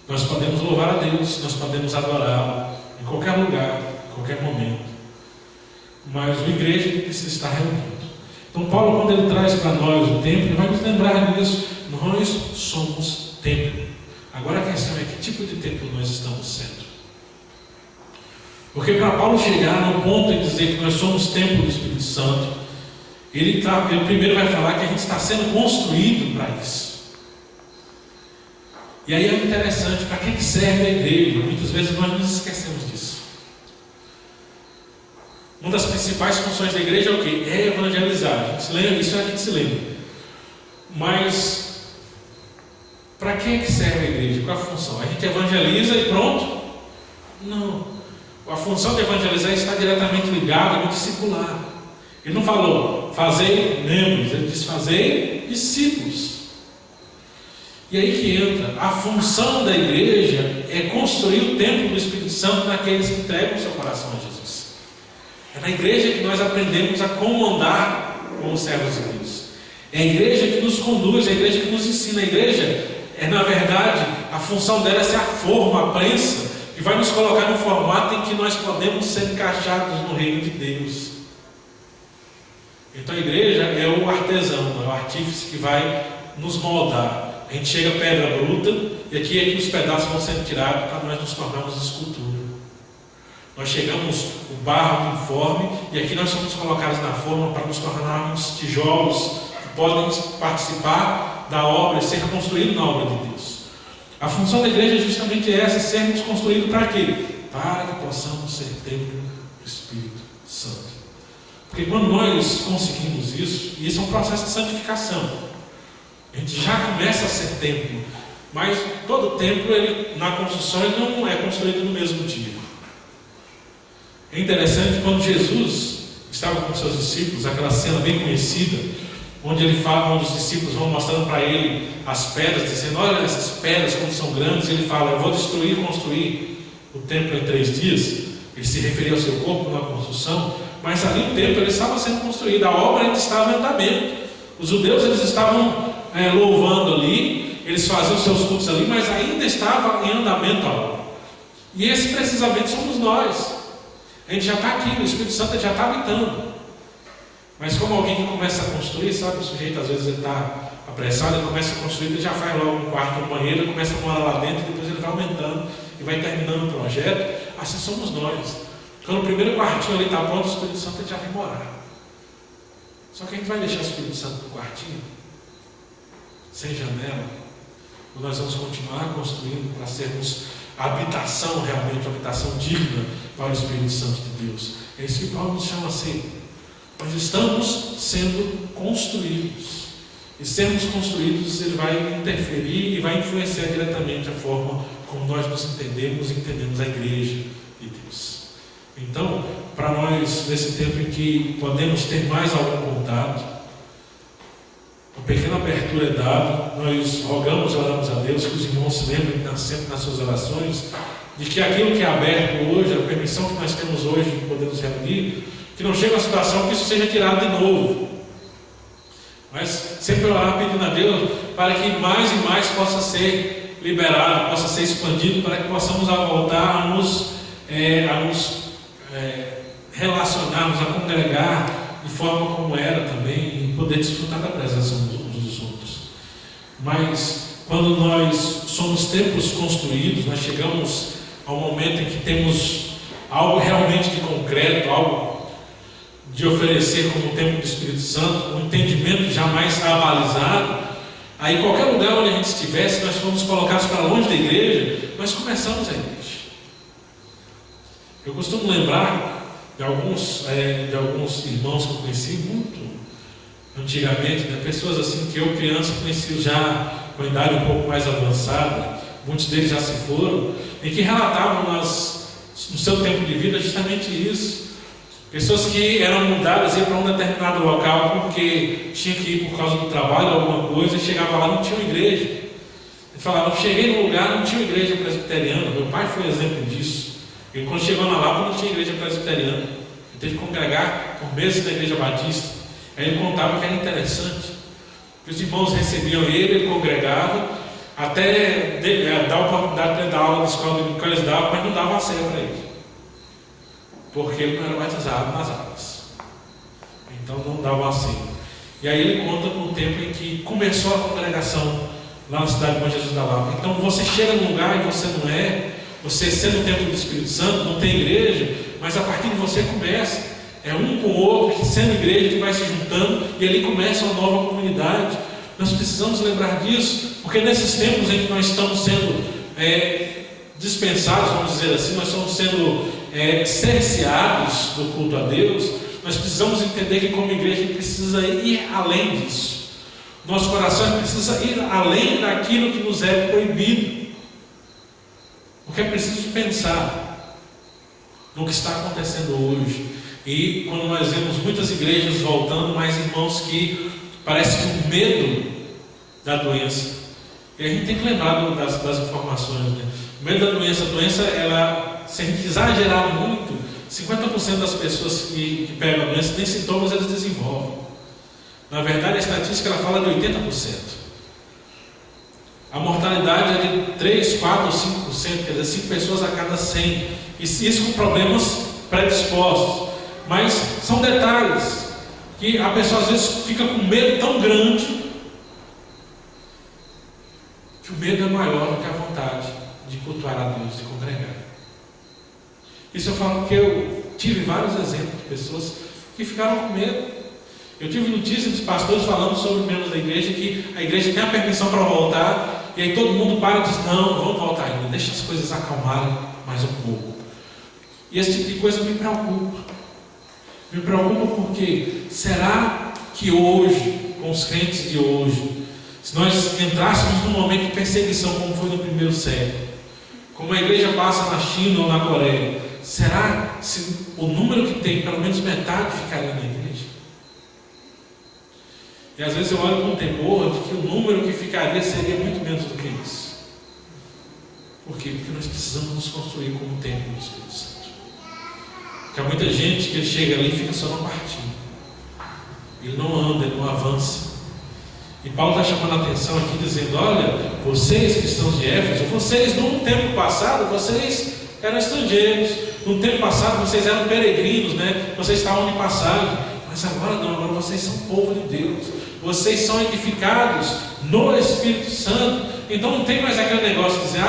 Nós podemos louvar a Deus, nós podemos adorá-lo em qualquer lugar, em qualquer momento. Mas a igreja precisa estar reunido. Então Paulo, quando ele traz para nós o templo, ele vai nos lembrar disso. Nós somos templo. Agora a questão é: que tipo de templo nós estamos sendo? Porque para Paulo chegar no ponto de dizer que nós somos templo do Espírito Santo, ele primeiro vai falar que a gente está sendo construído para isso. E aí é interessante, para que serve a igreja? Muitas vezes nós nos esquecemos disso. Uma das principais funções da igreja é o quê? É evangelizar. A gente se lembra, isso a gente se lembra. Mas para que serve a igreja? Qual a função? A gente evangeliza e pronto? Não. A função de evangelizar está diretamente ligada ao discipular. Ele não falou fazei membros, ele disse fazei discípulos. E aí que entra, a função da igreja é construir o templo do Espírito Santo naqueles que entregam o seu coração a Jesus. É na igreja que nós aprendemos a como andar como servos de Deus. É a igreja que nos conduz, é a igreja que nos ensina. A igreja é, na verdade, a função dela é ser a forma, a prensa, que vai nos colocar no formato em que nós podemos ser encaixados no reino de Deus. Então a igreja é o artesão, é o artífice que vai nos moldar. A gente chega a pedra bruta e aqui é que os pedaços vão sendo tirados para nós nos tornarmos escultura. Nós chegamos o barro informe e aqui nós somos colocados na forma para nos tornarmos tijolos que podem participar da obra e ser construídos na obra de Deus. A função da igreja é justamente essa: sermos construídos para quê? Para que possamos ser templo do Espírito Santo. Porque quando nós conseguimos isso, e isso é um processo de santificação, a gente já começa a ser templo, mas todo templo, ele, na construção, ele não é construído no mesmo dia. É interessante, quando Jesus estava com seus discípulos, aquela cena bem conhecida, onde ele fala, onde os discípulos vão mostrando para ele as pedras, dizendo: olha essas pedras como são grandes. Ele fala: eu vou destruir e construir o templo em 3 dias. Ele se referia ao seu corpo na construção, mas ali o templo ele estava sendo construído, a obra ainda estava em andamento. Os judeus eles estavam louvando ali, eles faziam seus cultos ali, mas ainda estava em andamento a obra. E esse precisamente somos nós. A gente já está aqui, o Espírito Santo já está habitando. Mas como alguém que começa a construir, sabe, o sujeito às vezes ele está apressado, ele começa a construir, ele já faz logo um quarto, um banheiro, ele começa a morar lá dentro, depois ele vai aumentando e vai terminando o projeto. Assim somos nós. Quando o primeiro quartinho ali está pronto, o Espírito Santo já vai morar. Só que a gente vai deixar o Espírito Santo no quartinho, sem janela, ou nós vamos continuar construindo para sermos a habitação realmente, a habitação digna para o Espírito Santo de Deus. É isso que Paulo nos chama a ser. Nós estamos sendo construídos. E sermos construídos, ele vai interferir e vai influenciar diretamente a forma como nós nos entendemos e entendemos a igreja de Deus. Então, para nós, nesse tempo em que podemos ter mais algum contato, uma pequena abertura é dada, nós rogamos e oramos a Deus que os irmãos se lembrem sempre nas suas orações de que aquilo que é aberto hoje, a permissão que nós temos hoje de poder nos reunir, que não chegue a situação que isso seja tirado de novo, mas sempre orar pedindo a Deus para que mais e mais possa ser liberado, possa ser expandido, para que possamos voltar a nos relacionarmos, a congregar de forma como era também, e poder desfrutar da presença uns dos outros. Mas quando nós somos templos construídos, nós chegamos ao momento em que temos algo realmente de concreto, algo de oferecer como templo do Espírito Santo, um entendimento jamais abalizado. Aí qualquer lugar onde a gente estivesse, nós fomos colocados para longe da igreja, nós começamos a igreja. Eu costumo lembrar de alguns irmãos que eu conheci muito antigamente, né? Pessoas assim que eu criança conheci já com a idade um pouco mais avançada, muitos deles já se foram, e que relatavam no seu tempo de vida justamente isso. Pessoas que eram mudadas, iam para um determinado local porque tinha que ir por causa do trabalho ou alguma coisa, e chegava lá, não tinha uma igreja. Ele falava, cheguei no lugar, não tinha uma igreja presbiteriana. Meu pai foi exemplo disso. Ele, quando chegou na Lapa, não tinha igreja presbiteriana. Ele teve que congregar por meses na igreja batista. Aí ele contava que era interessante, que os irmãos recebiam ele congregava, até dar a oportunidade para ele dar aula na escola que eles davam, mas não dava a ceia para ele, porque ele não era batizado nas águas, então não dava a ceia. E aí ele conta com o tempo em que começou a congregação lá na cidade de Bom Jesus da Lapa. Então você chega num lugar e você não é, você sendo o templo do Espírito Santo, não tem igreja, mas a partir de você começa. É um com o outro, que sendo igreja, que vai se juntando, e ali começa uma nova comunidade. Nós precisamos lembrar disso, porque nesses tempos em que nós estamos sendo dispensados, vamos dizer assim, nós estamos sendo cerceados do culto a Deus, nós precisamos entender que como igreja a gente precisa ir além disso. Nosso coração precisa ir além daquilo que nos é proibido, porque é preciso pensar no que está acontecendo hoje. E quando nós vemos muitas igrejas voltando, mais irmãos que parece que o medo da doença, e a gente tem que lembrar das informações, né? O medo da doença, ela, se a gente exagerar muito, 50% das pessoas que pegam a doença, nem sintomas eles desenvolvem. Na verdade, a estatística ela fala de 80%. A mortalidade é de 3, 4 ou 5%, quer dizer, 5 pessoas a cada 100. E isso com problemas predispostos. Mas são detalhes que a pessoa às vezes fica com medo tão grande que o medo é maior do que a vontade de cultuar a Deus, de congregar. Isso eu falo porque eu tive vários exemplos de pessoas que ficaram com medo. Eu tive notícias de pastores falando sobre membros da igreja que a igreja tem a permissão para voltar, e aí todo mundo para e diz, não, vamos voltar ainda, deixa as coisas acalmarem mais um pouco. E esse tipo de coisa me preocupa. Me preocupa porque será que hoje, com os crentes de hoje, se nós entrássemos num momento de perseguição como foi no primeiro século, como a igreja passa na China ou na Coreia, será se o número que tem, pelo menos metade, ficaria na igreja? E às vezes eu olho com temor de que o número que ficaria seria muito menos do que isso. Por quê? Porque nós precisamos nos construir como um templo do Espírito Santo. Porque há muita gente que chega ali e fica só na partinha. Ele não anda, ele não avança. E Paulo está chamando a atenção aqui, dizendo, olha, vocês cristãos de Éfeso, vocês no tempo passado, vocês eram estrangeiros. No tempo passado vocês eram peregrinos, né? Vocês estavam de passagem. Mas agora não, agora vocês são povo de Deus. Vocês são edificados no Espírito Santo. Então não tem mais aquele negócio de dizer,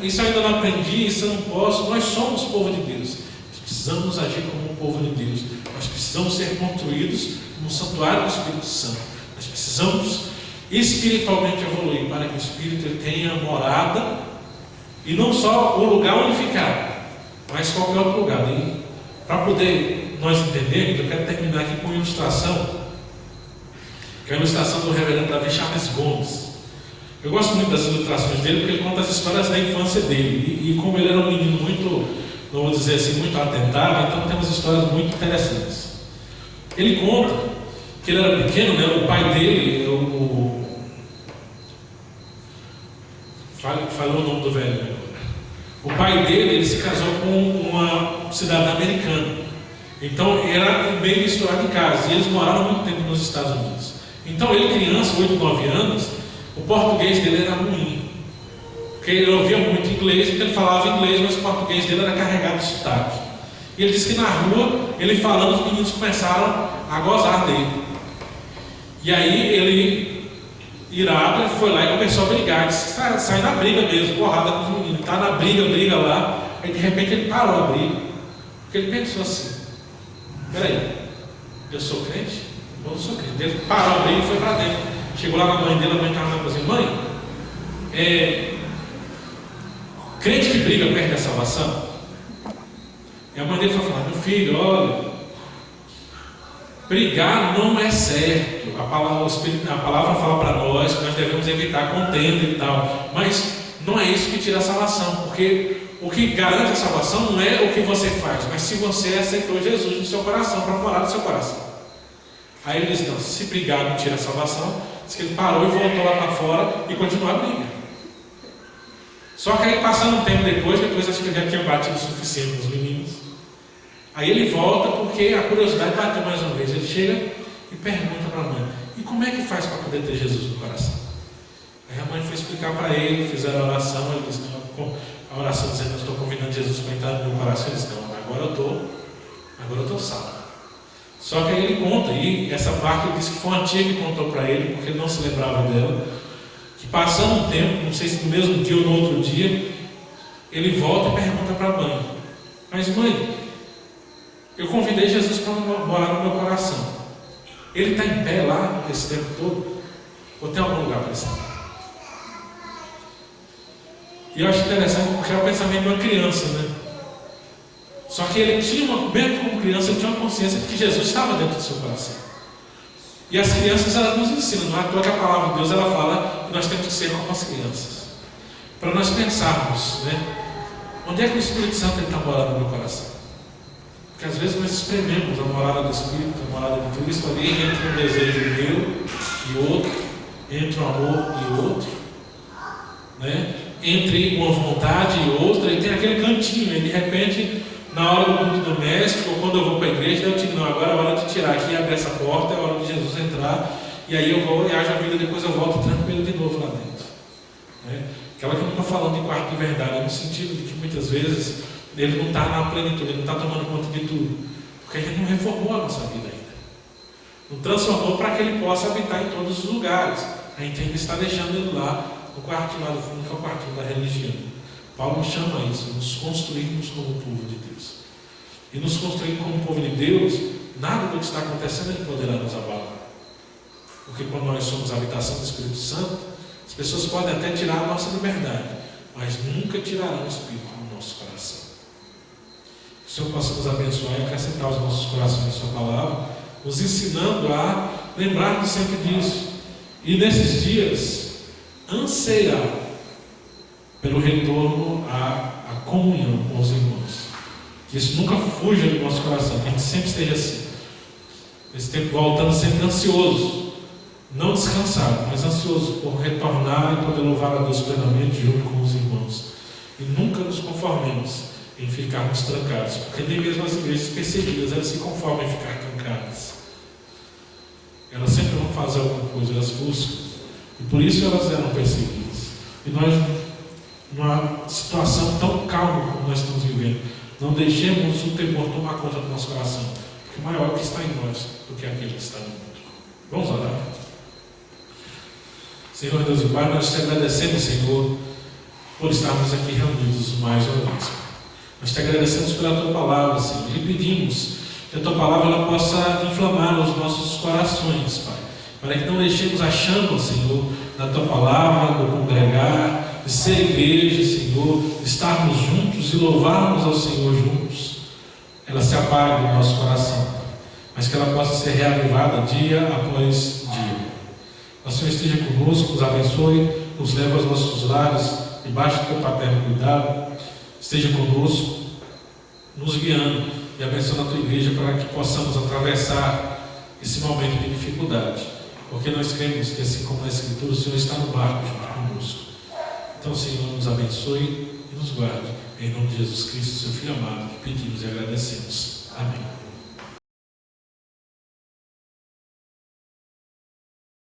isso eu ainda não aprendi, isso eu não posso. Nós somos povo de Deus. Nós precisamos agir como um povo de Deus. Nós precisamos ser construídos no santuário do Espírito Santo. Nós precisamos espiritualmente evoluir para que o Espírito tenha morada, e não só o lugar onde ficar, mas qualquer outro lugar. E para poder nós entendermos, eu quero terminar aqui com uma ilustração, que é a ilustração do reverendo Davi Charles Gomes. Eu gosto muito das ilustrações dele, porque ele conta as histórias da infância dele, e como ele era um menino muito, não vou dizer assim, muito atentado, então temos histórias muito interessantes. Ele conta que ele era pequeno, né? O pai dele, falou o nome do velho, né? O pai dele, ele se casou com uma cidadã americana. Então era meio misturado em casa, e eles moraram muito tempo nos Estados Unidos. Então ele, criança, 8, 9 anos, o português dele era ruim, porque ele ouvia muito inglês, então ele falava inglês, mas o português dele era carregado de sotaque. E ele disse que na rua, ele falando, os meninos começaram a gozar dele. E aí ele, irado, ele foi lá e começou a brigar. Ele disse, sai na briga mesmo, porrada com os meninos. Está na briga lá. Aí de repente ele parou a briga, porque ele pensou assim, peraí, eu sou crente? Eu não sou crente. Ele parou a briga e foi para dentro. Chegou lá na mãe dele, a mãe estava na cozinha, mãe, crente que briga perde a salvação? E a mãe dele foi falar, meu filho, olha, brigar não é certo. A palavra fala para nós que nós devemos evitar contenda e tal, mas não é isso que tira a salvação, porque o que garante a salvação não é o que você faz, mas se você aceitou Jesus no seu coração, para morar no seu coração. Aí ele diz, não, se brigar não tira a salvação. Diz que ele parou e voltou lá para fora e continuou a briga. Só que aí passando um tempo depois acho que ele já tinha batido o suficiente nos meninos. Aí ele volta porque a curiosidade bateu mais uma vez. Ele chega e pergunta para a mãe, e como é que faz para poder ter Jesus no coração? Aí a mãe foi explicar para ele, fizeram a oração, ele disse, a oração dizendo, eu estou convidando Jesus para entrar no meu coração. Ele disse, não, agora eu estou salvo. Só que aí ele conta, e essa parte ele disse que foi uma tia que contou para ele, porque ele não se lembrava dela, que passando um tempo, não sei se no mesmo dia ou no outro dia, ele volta e pergunta para a mãe, mas mãe, eu convidei Jesus para morar no meu coração, ele está em pé lá esse tempo todo? Ou tem algum lugar para ele sentar? E eu acho interessante porque é o pensamento de uma criança, né? Só que ele tinha mesmo como criança, ele tinha uma consciência de que Jesus estava dentro do seu coração. E as crianças, elas nos ensinam, não é à toa que a palavra de Deus, ela fala que nós temos que ser como as crianças. Para nós pensarmos, né? Onde é que o Espírito Santo está morando no meu coração? Porque às vezes nós esprememos a morada do Espírito, a morada de Cristo ali, entre um desejo meu e outro, entre um amor e outro, né? Entre uma vontade e outra, e tem aquele cantinho, e de repente, na hora do culto doméstico, ou quando eu vou para a igreja, eu digo, não, agora é hora de tirar aqui, abrir essa porta, é hora de Jesus entrar, e aí eu vou e haja a vida, depois eu volto tranquilo de novo lá dentro. Né? Aquela que eu não estou falando de quarto de verdade, no sentido de que muitas vezes ele não está na plenitude, ele não está tomando conta de tudo, porque a gente não reformou a nossa vida ainda, não transformou para que ele possa habitar em todos os lugares. A gente ainda está deixando ele lá, no quartinho lá do fundo, que é o quartinho da religião. Paulo chama isso, nos construirmos como povo de Deus. E nos construir como povo de Deus, nada do que está acontecendo ele poderá nos abalar. Porque quando nós somos a habitação do Espírito Santo, as pessoas podem até tirar a nossa liberdade, mas nunca tirarão o Espírito do nosso coração. Que o Senhor possa nos abençoar e acrescentar os nossos corações em Sua palavra, nos ensinando a lembrar-nos sempre disso. E nesses dias, anseiar pelo retorno à comunhão com os irmãos. Que isso nunca fuja do nosso coração, que a gente sempre esteja assim. Nesse tempo voltando sempre ansioso, não descansado, mas ansioso por retornar e poder louvar a Deus plenamente junto com os irmãos. E nunca nos conformemos em ficarmos trancados, porque nem mesmo as igrejas perseguidas, elas se conformam em ficar trancadas. Elas sempre vão fazer alguma coisa, elas buscam. E por isso elas eram perseguidas. E nós, numa situação tão calma como nós estamos vivendo, não deixemos o temor tomar conta do nosso coração, porque maior é o que está em nós do que aquele que está no mundo. Vamos orar. Senhor Deus e Pai, nós te agradecemos, Senhor, por estarmos aqui reunidos mais uma vez. Nós te agradecemos pela Tua palavra, Senhor, e pedimos que a Tua palavra ela possa inflamar os nossos corações, Pai, para que não deixemos a chama, Senhor, da Tua palavra, do congregar, de ser igreja, Senhor, de estarmos juntos e louvarmos ao Senhor juntos. Ela se apague no nosso coração, Pai, mas que ela possa ser reavivada dia após dia. O Senhor esteja conosco, nos abençoe, nos leve aos nossos lares, debaixo do Teu paterno cuidado. Esteja conosco, nos guiando e abençoando a Tua igreja para que possamos atravessar esse momento de dificuldade, porque nós cremos que, assim como na Escritura, o Senhor está no barco junto conosco. Então, Senhor, nos abençoe e nos guarde. Em nome de Jesus Cristo, Seu Filho amado, que pedimos e agradecemos. Amém.